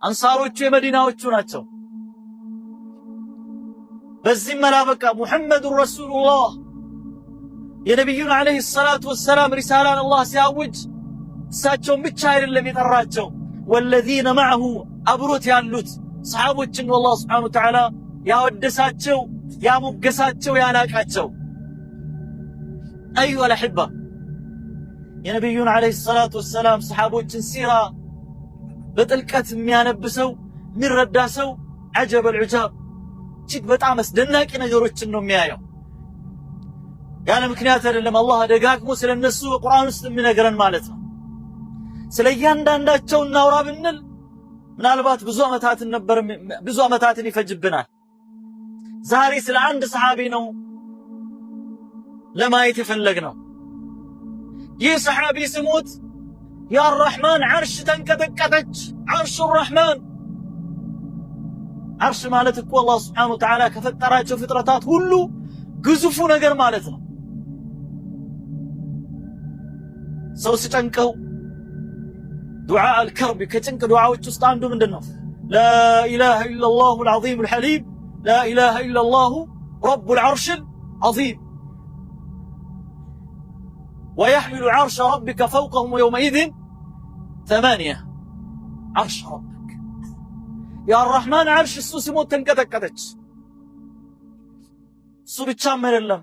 አንሳሮቹ የመዲናዎቹ ናቸው። በዚህ መላበቃ ሙሐመዱን ረሱሉላህ የነቢዩን ዓለይሂ ሰላቱ ወሰላም ሪሳላን አላህ ሲያውጅ እሳቸውን ብቻ አይደለም የጠራቸው ወለዚነ መዐሁ አብሮት ያሉት ሰሓቦችን አላህ ሱብሓነሁ ወተዓላ ያወደሳቸው ያሞገሳቸው ያላቃቸው። አዩሀል አሕባ የነቢዩን ዓለይሂ ሰላቱ ወሰላም ሰሓቦችን ሲራ በጥልቀት የሚያነብሰው የሚረዳ ሰው ዐጀበል ዑጃብ እጅግ በጣም አስደናቂ ነገሮችን ነው የሚያየው። ያለ ምክንያት አይደለም አላህ ደጋግሞ ስለነሱ በቁርአን ውስጥ የሚነግረን ማለት ነው። ስለ እያንዳንዳቸው እናውራ ብንል ምናልባት ብዙ ዓመታትን ይፈጅብናል። ዛሬ ስለ አንድ ሰሓቢ ነው ለማየት የፈለግነው። ይህ ሰሓቢ ሲሞት ያ ረሕማን ዐርሽ ተንቀጠቀጠች። ዐርሹ ረሕማን ዐርሽ ማለት እኮ አላህ ሱብሓነሁ ወተዓላ ከፈጠራቸው ፍጥረታት ሁሉ ግዙፉ ነገር ማለት ነው። ሰው ሲጨንቀው ዱዓ አልከርብ ከጭንቅ ዱዓዎች ውስጥ አንዱ ምንድን ነው? ላኢላሃ ኢለላሁ አልዓዚሙ አልሐሊም ላኢላሃ ኢለላሁ ረቡል ዐርሽል ዐዚም ወየሕሚሉ ዐርሸ ረቢከ ፈውቀሁም የውመኢዝን ተማንያ ዐርሸ ረቢክ ያ ረሕማን ዐርሽ እሱ ሲሞት ተንቀጠቀጠች። እሱ ብቻም አይደለም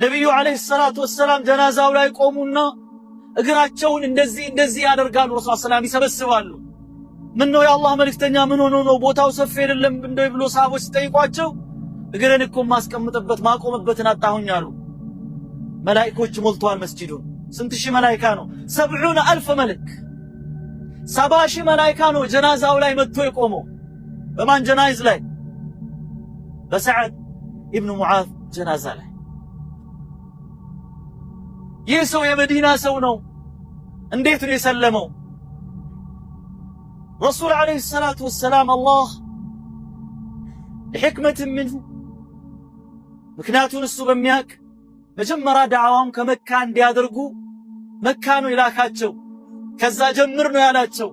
ነቢዩ ዓለይሂ ሰላቱ ወሰላም ጀናዛው ላይ ቆሙና እግራቸውን እንደዚህ ያደርጋሉ። ረሱል ሰላም ይሰበስባሉ። ምን ነው የአላህ መልእክተኛ ምን ሆኖ ነው ቦታው ሰፊ አይደለም እንደው ብሎ ሰሃቦች ሲጠይቋቸው እግሬን እኮ ማስቀምጥበት ማቆምበትን አጣሁኝ አሉ። መላእክቶች ሞልተዋል መስጂዱን። ስንት ሺህ መላእክት ነው? 70,000 መልክ 70,000 መላእክት ነው ጀናዛው ላይ መጥቶ የቆመው። በማን ጀናይዝ ላይ? በሰዓድ ኢብኑ ሙዓዝ ጀናዛ ላይ። ይህ ሰው የመዲና ሰው ነው። እንዴት ነው የሰለመው? ረሱል ዓለይሂ ሰላቱ ወሰላም አላህ ለሕክመት ምንሁ ምክንያቱን እሱ በሚያቅ መጀመሪያ ዳዕዋም ከመካ እንዲያደርጉ መካ ነው የላካቸው። ከዛ ጀምር ነው ያላቸው።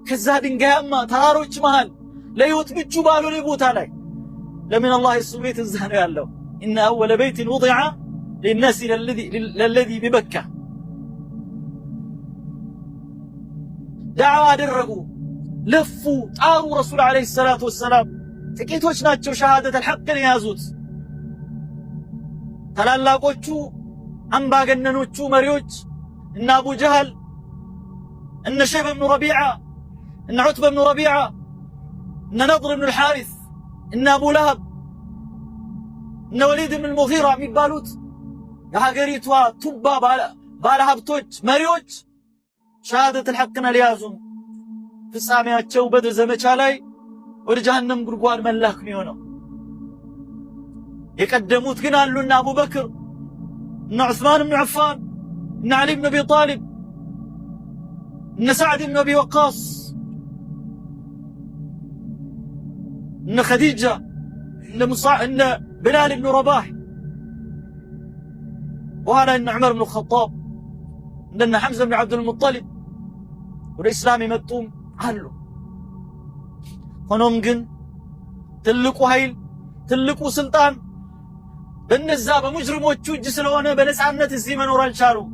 ከዛ ድንጋያማ ተራሮች መሃል ለሕይወት ምቹ ባልሆነ ቦታ ላይ ለምን አላህ የሱ ቤት እዛ ነው ያለው። ኢነ አወለ በይትን ውዲዐ ሊናስ ለለዚ ቢበካ ዳዕዋ አደረጉ፣ ለፉ፣ ጣሩ። ረሱል ዓለይሂ ሰላቱ ወሰላም ጥቂቶች ናቸው ሸሃደተል ሐቅን የያዙት። ታላላቆቹ አምባገነኖቹ መሪዎች እነ አቡ ጀህል፣ እነ ሸይበ ብኑ ረቢዓ፣ እነ ዑትበ ብኑ ረቢዓ፣ እነ ነድር ብኑ ልሓሪስ፣ እነ አቡ ለሀብ፣ እነ ወሊድ ብኑ ልሙጊራ የሚባሉት የሀገሪቷ ቱባ ባለሀብቶች መሪዎች ሸሃደተል ሐቅን አልያዙም። ፍጻሜያቸው በድር ዘመቻ ላይ ወደ ጀሃነም ጉድጓድ መላክ ነው የሆነው። የቀደሙት ግን አሉ እነ አቡበክር፣ እነ ዑስማን ብኑ ዐፋን፣ እነ ዓሊ ብኑ አቢ ጣሊብ፣ እነ ሰዕድ ብኑ አቢ ወቃስ፣ እነ ኸዲጃ፣ እነ ብላል ብኑ ረባህ፣ በኋላ እነ ዑመር ብኑ ኸጣብ፣ እንደነ ሐምዛ ብኑ ዓብዱልሙጠሊብ ወደ ኢስላም የመጡም አሉ። ሆኖም ግን ትልቁ ኃይል ትልቁ ስልጣን በነዛ በሙጅሪሞቹ እጅ ስለሆነ በነጻነት እዚህ መኖር አልቻሉም።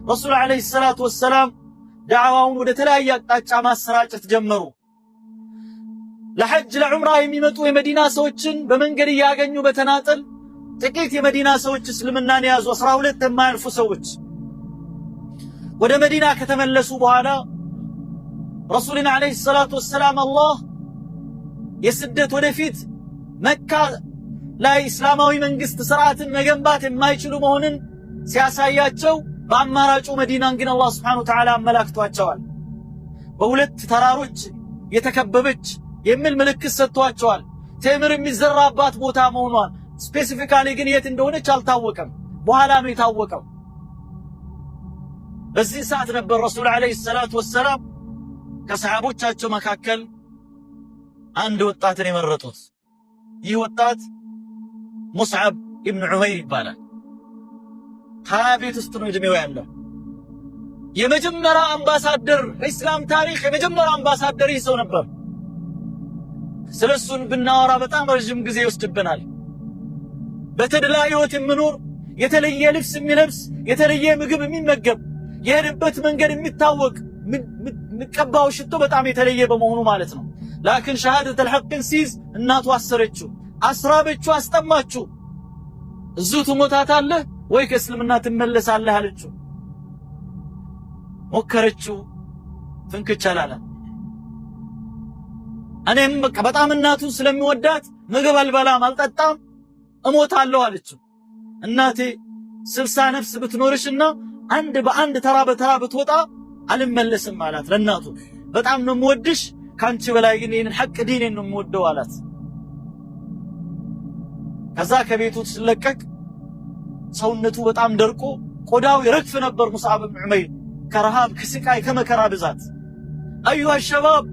ረሱል ዓለይሂ ሰላቱ ወሰላም ዳዕዋውን ወደ ተለያየ አቅጣጫ ማሰራጨት ጀመሩ። ለሐጅ ለዑምራ የሚመጡ የመዲና ሰዎችን በመንገድ እያገኙ በተናጠል ጥቂት የመዲና ሰዎች እስልምናን የያዙ 12 የማያልፉ ሰዎች ወደ መዲና ከተመለሱ በኋላ ረሱልን ዓለይሂ ሰላቱ ወሰላም አላህ የስደት ወደፊት መካ ላይ እስላማዊ መንግስት ስርዓትን መገንባት የማይችሉ መሆንን ሲያሳያቸው በአማራጩ መዲናን ግን አላህ ሱብሓነሁ ወተዓላ አመላክቷቸዋል። በሁለት ተራሮች የተከበበች የሚል ምልክት ሰጥቷቸዋል። ቴምር የሚዘራባት ቦታ መሆኗን ስፔሲፊካሊ ግን የት እንደሆነች አልታወቀም። በኋላ ነው የታወቀው። በዚህ ሰዓት ነበር ረሱል ዓለይሂ ሰላቱ ወሰላም ከሰሃቦቻቸው መካከል አንድ ወጣትን የመረጡት። ይህ ወጣት ሙስዓብ ኢብኑ ዑመይር ይባላል። 20 ቤት ውስጥ ነው እድሜው ያለው። የመጀመሪያ አምባሳደር በእስላም ታሪክ የመጀመሪያ አምባሳደር ይሰው ነበር። ስለሱን ብናወራ በጣም ረጅም ጊዜ ይወስድብናል። በተድላ ህይወት የሚኖር የተለየ ልብስ የሚለብስ የተለየ ምግብ የሚመገብ የሄደበት መንገድ የሚታወቅ የሚቀባው ሽቶ በጣም የተለየ በመሆኑ ማለት ነው። ላኪን ሸሃደተል ሐቅን ሲይዝ እናቱ አሰረችው፣ አስራበችው፣ አስጠማችው። እዚሁ ትሞታታለህ ወይ ከእስልምና ትመለሳለህ አለችው። ሞከረችው፣ ፍንክች አላለም። እኔም በቃ በጣም እናቱን ስለሚወዳት ምግብ አልበላም አልጠጣም እሞታለሁ አለችው። እናቴ 60 ነፍስ ብትኖርሽና አንድ በአንድ ተራ በተራ ብትወጣ አልመለስም አላት ለእናቱ። በጣም ነው የምወድሽ፣ ካንቺ በላይ ግን ይህንን ሐቅ ዲኔን ነው የምወደው አላት። ከዛ ከቤቱ ሲለቀቅ ሰውነቱ በጣም ደርቆ ቆዳው ይረግፍ ነበር። ሙስዓብ ብን ዑመይር ከረሃብ ከስቃይ ከመከራ ብዛት። አዩሃ ሸባብ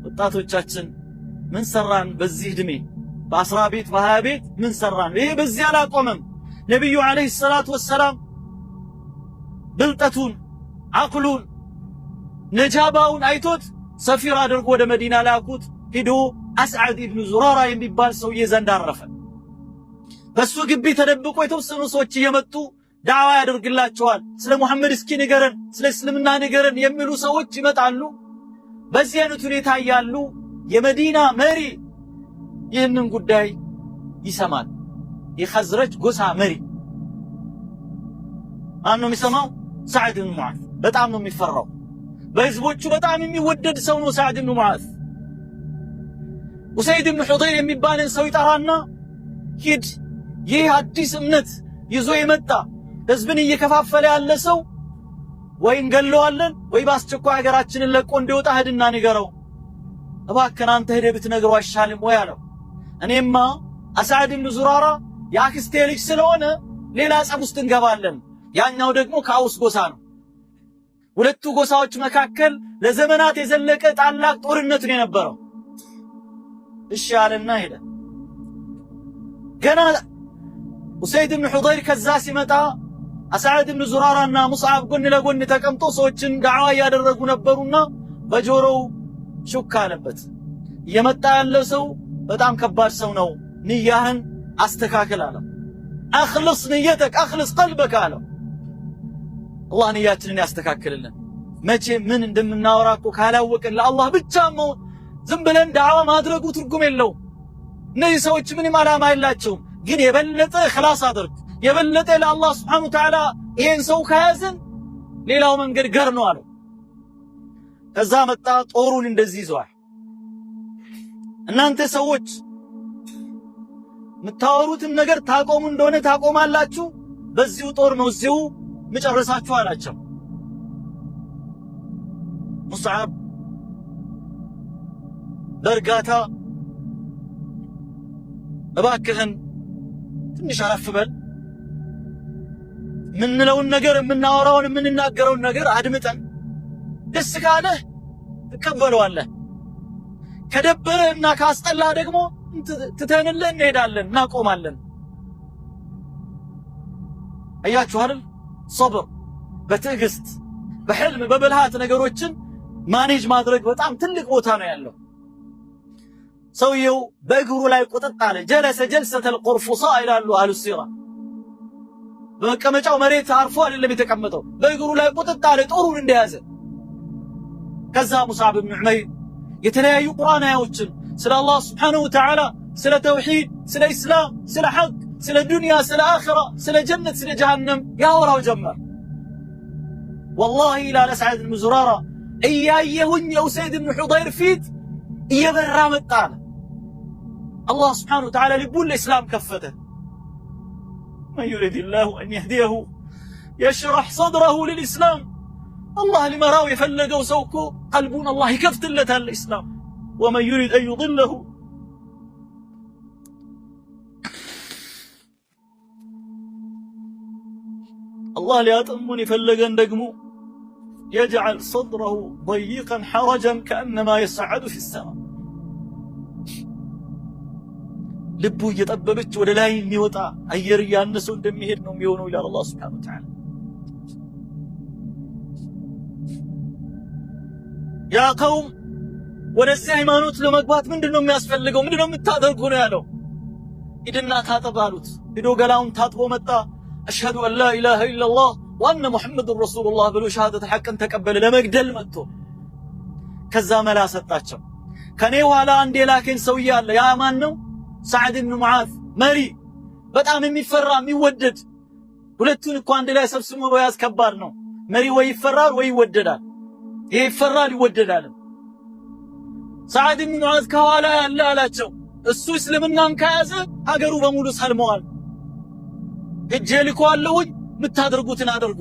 ወጣቶቻችን ምን ሰራን በዚህ እድሜ? በ10 ቤት በ20 ቤት ምን ሰራን? ይሄ በዚህ አላቆመም። ነብዩ አለይሂ ሰላቱ ወሰላም ብልጠቱን አቅሉን ነጃባውን አይቶት ሰፊር አድርጎ ወደ መዲና ላኩት። ሄዶ አስዓድ ኢብኑ ዙራራ የሚባል ሰውዬ ዘንድ አረፈ። በሱ ግቢ ተደብቆ የተወሰኑ ሰዎች እየመጡ ዳዕዋ ያደርግላቸዋል። ስለ ሙሐመድ እስኪ ንገረን፣ ስለ እስልምና ንገረን የሚሉ ሰዎች ይመጣሉ። በዚህ አይነት ሁኔታ ያሉ የመዲና መሪ ይህንን ጉዳይ ይሰማል። የኸዝረጅ ጎሳ መሪ ማን ነው የሚሰማው? ሰዓድ ብን ሙዓዝ። በጣም ነው የሚፈራው። በህዝቦቹ በጣም የሚወደድ ሰው ነው ሰዓድ ብን ሙዓዝ። ኡሰይድ ብን ሑደይር የሚባልን ሰው ይጠራና ሂድ፣ ይህ አዲስ እምነት ይዞ የመጣ ህዝብን እየከፋፈለ ያለ ሰው ወይ እንገለዋለን ወይ በአስቸኳይ ሀገራችንን ለቆ እንዲወጣ ሂድና ንገረው። እባክህ አንተ ሄደህ ብትነግረው አይሻልም ወይ አለው። እኔማ አስዓድ ብን ዙራራ የአክስቴ ልጅ ስለሆነ ሌላ ጸብ ውስጥ እንገባለን። ያኛው ደግሞ ከአውስ ጎሳ ነው። ሁለቱ ጎሳዎች መካከል ለዘመናት የዘለቀ ታላቅ ጦርነት ነው የነበረው። እሺ አለና ሄደ። ገና ኡሰይድ ብን ሑደይር ከዛ ሲመጣ አስዓድ ብን ዙራራና ሙስዓብ ጎን ለጎን ተቀምጦ ሰዎችን ዳዕዋ እያደረጉ ነበሩና በጆሮው ሹክ አለበት። እየመጣ ያለ ሰው በጣም ከባድ ሰው ነው፣ ንያህን አስተካክል አለው። አኽልስ ንየተክ አኽልስ ቀልበክ አለው። አላህ ንያችንን ያስተካክልልን። መቼ ምን እንደምናወራ እኮ ካላወቅን ለአላህ ብቻ ዝም ብለን ዳዕዋ ማድረጉ ትርጉም የለውም። እነዚህ ሰዎች ምንም ዓላማ የላቸውም። ግን የበለጠ ኽላስ አድርግ፣ የበለጠ ለአላህ ስብሓነሁ ወተዓላ ይሄን ሰው ከያዝን ሌላው መንገድ ገር ነው አለው። ከዛ መጣ፣ ጦሩን እንደዚህ ይዘዋል። እናንተ ሰዎች የምታወሩትን ነገር ታቆሙ እንደሆነ ታቆማላችሁ፣ በዚሁ ጦር ነው እዚሁ መጨረሳችሁ አላቸው። ሙስዓብ በእርጋታ እባክህን ትንሽ አረፍ በል፣ ምንለውን ነገር የምናወራውን የምንናገረውን ነገር አድምጠን ደስ ካለህ ትቀበለዋለህ፣ ከደበረህና ካስጠላህ ደግሞ ትተንልህ እንሄዳለን፣ እናቆማለን። አያችሁ አይደል? ሶብር በትዕግስት በሕልም በብልሃት ነገሮችን ማኔጅ ማድረግ በጣም ትልቅ ቦታ ነው ያለው። ሰውየው በእግሩ ላይ ቁጥጥ አለ። ጀለሰ ጀልሰተል ቁርፉሳ ይላሉ አህሉ ሲራ። በመቀመጫው መሬት አርፎ አይደለም የተቀመጠው፣ በእግሩ ላይ ቁጥጥ አለ ጦሩን እንደያዘ። ከዛ ሙስዓብ ብን ዑመይር የተለያዩ ቁርአን አያዎችን ስለ አላህ ስብሓነሁ ወተዓላ፣ ስለ ተውሂድ፣ ስለ ኢስላም፣ ስለ ሐቅ፣ ስለ ዱንያ፣ ስለ አኺራ፣ ስለ ጀነት፣ ስለ ጀሃነም ያወራው ጀመር። ወላሂ ይላል ሰዓድ ብን ዙራራ እያየሁኝ የኡሰይድ ብን ሑደይር ፊት እየበራ መጣ። አላህ ስብሓነሁ ወተዓላ ልቡን ለእስላም ከፈተ። መን ዩሪድላሁ አን የህዲየሁ የሽረሕ ሰድረሁ ልልእስላም። አላህ ሊመራው የፈለገው ሰው እኮ ቀልቡን አላህ ይከፍትለታል ለእስላም። ወመን ዩሪድ አን ዩድለሁ አላህ ሊያጠሙን የፈለገን ደግሞ የጅዐል ሰድረሁ ደይቀን ሐረጀን ከአነማ የሰዐዱ ፊ ሰማ። ልቡ እየጠበበች ወደ ላይ የሚወጣ አየር እያነሰው እንደሚሄድ ነው የሚሆነው ይላል አላህ ሱብሓነሁ ወተዓላ። ያ ቀውም ወደዚህ ሃይማኖት ለመግባት ምንድነው የሚያስፈልገው? ምንድነው የምታደርጉ ነው ያለው። ሂድና ታጠብ አሉት። ሂዶ ገላውን ታጥቦ መጣ። አሽሀዱ አን ላ ኢላሃ ኢለላህ ወአነ ሙሐመዱን ረሱሉላህ ብሎ ሸሃደተ ሐቅን ተቀበለ። ለመግደል መጥቶ ከዛ መላ ሰጣቸው። ከኔ ኋላ አንድ የላከኝ ሰውዬ አለ። ያ ማን ነው? ሰዓድ ብን ሙዓዝ መሪ፣ በጣም የሚፈራ የሚወደድ። ሁለቱን እኮ አንድ ላይ ሰብስቦ በያዝ ከባድ ነው። መሪ ወይ ይፈራል ወይ ይወደዳል። ይሄ ይፈራል ይወደዳል። ሰዓድ ብን ሙዓዝ ከኋላ ያለ አላቸው። እሱ እስልምናን ከያዘ ሀገሩ በሙሉ ሰልመዋል። እጄ ልኮአለሁኝ፣ የምታደርጉትን አድርጉ።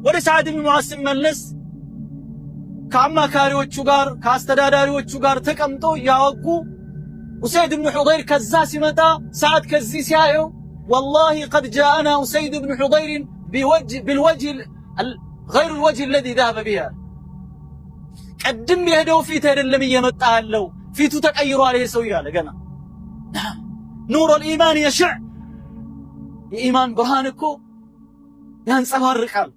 ወደ ሰዓድ ብን ሙዓዝ ሲመለስ ከአማካሪዎቹ ጋር ከአስተዳዳሪዎቹ ጋር ተቀምጦ ያወጉ ኡሰይድ ብን ሑደይር ከዛ ሲመጣ ሰዓድ ከዚህ ሲያየው ወላሂ ቀድ ጃአና ኡሰይድ ብን ሑደይር ቢልወጅህ ገይሩ ልወጅህ አለዚ ዘሀበ ቢሂ። ቀድም የሄደው ፊት አይደለም እየመጣ ያለው፣ ፊቱ ተቀይሯል። ይሄ ሰው ያለ ገና ኑሩል ኢማን የሽዕ፣ የኢማን ብርሃን እኮ ያንጸባርቃል፣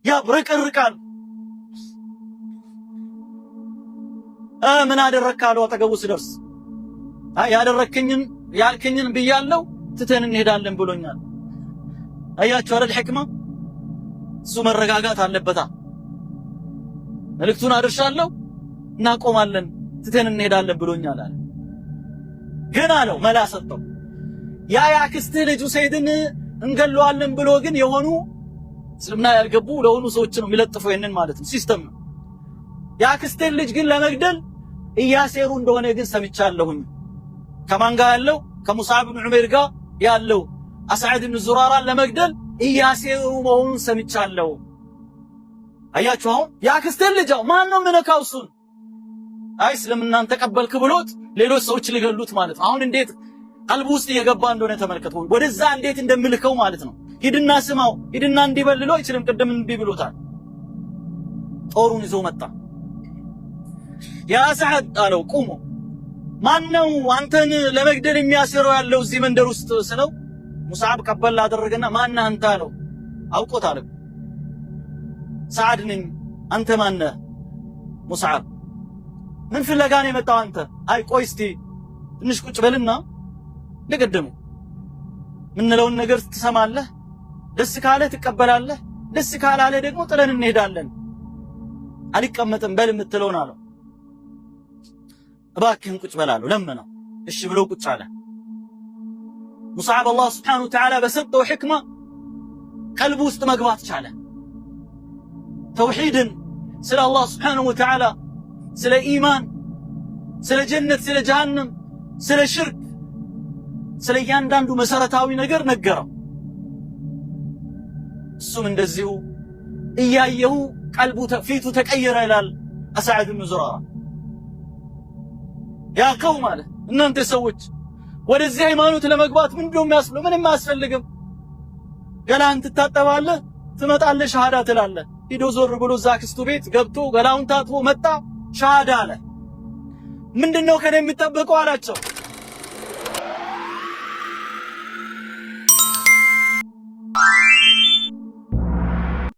ያብረቀርቃል። ምን አደረግክ አለው አጠገቡ ስደርስ። ያደረክኝን ያልከኝን ብያለሁ፣ ትተን እንሄዳለን ብሎኛል። አያችሁ አይደል ሕክማ። እሱ መረጋጋት አለበታ። መልእክቱን አድርሻለሁ፣ እናቆማለን፣ ትተን እንሄዳለን ብሎኛል አለ። ግን አለው መላ ሰጠው። የአክስትህ ልጅ ኡሰይድን እንገለዋለን ብሎ ግን የሆኑ እስልምና ያልገቡ ለሆኑ ሰዎች ነው የሚለጥፈው። ይሄንን ማለት ነው ሲስተም ነው። የአክስትህን ልጅ ግን ለመግደል እያሴሩ እንደሆነ ግን ሰምቻለሁኝ። ከማን ጋር ያለው? ከሙስዓብ ብን ዑመይር ጋር ያለው አስዓድ ብን ዙራራን ለመግደል እያሴሩ መሆኑን ሰምቻለሁ። አያችሁ አሁን የአክስትህን ልጅ ማን ነው የምነካው? እሱን አይ እስልምናን ተቀበልክ ብሎት ሌሎች ሰዎች ሊገሉት ማለት ነው። አሁን እንዴት ቀልቡ ውስጥ እየገባ እንደሆነ ተመልከቱ። ወደዛ እንዴት እንደምልከው ማለት ነው። ሂድና ስማው፣ ሂድና እንዲበልለው አይችልም። ቅድም እንቢ ብሎታል። ጦሩን ይዞ መጣ። ያ ሰዓድ አለው ቁሙ፣ ማን ነው አንተን ለመግደል የሚያስረው ያለው እዚህ መንደር ውስጥ ስለው ሙስዓብ ቀበል አደረገና ማን አንተ አለው። አውቆታል። ሰዓድ ነኝ። አንተ ማን ነህ? ሙስዓብ። ምን ፍለጋ ነው የመጣው አንተ? አይ ቆይ እስቲ ትንሽ ቁጭ በልና ለቀደሙ ምንለውን ነገር ትሰማለህ። ደስ ካለ ትቀበላለህ፣ ደስ ካላለ ደግሞ ጥለን እንሄዳለን። አልቀመጥም በል የምትለውን አለው። እባክህን ቁጭ በላለው ለምነው። እሺ ብሎ ቁጭ አለ። ሙስዓብ አላህ ሱብሓነሁ ወተዓላ በሰጠው ሕክማ ቀልቡ ውስጥ መግባት ቻለ። ተውሂድን፣ ስለ አላህ ሱብሓነሁ ወተዓላ፣ ስለ ኢማን፣ ስለ ጀነት፣ ስለ ጀሃነም፣ ስለ ሽርክ፣ ስለ እያንዳንዱ መሰረታዊ ነገር ነገረው። እሱም እንደዚሁ እያየሁ ቀልቡ ፊቱ ተቀየረ ይላል አስዓድ ብን ዙራራ። ያ ቀውም አለ እናንተ ሰዎች ወደዚህ ሃይማኖት ለመግባት ምንድነው የሚያስፈልገው? ምንም አያስፈልግም። ገላህን ትታጠባለህ፣ ትመጣለህ፣ ሸሃዳ ትላለህ። ሂዶ ዞር ብሎ እዛ አክስቱ ቤት ገብቶ ገላውን ታጥቦ መጣ፣ ሸሃዳ አለ። ምንድነው ከኔ የሚጠበቀው አላቸው።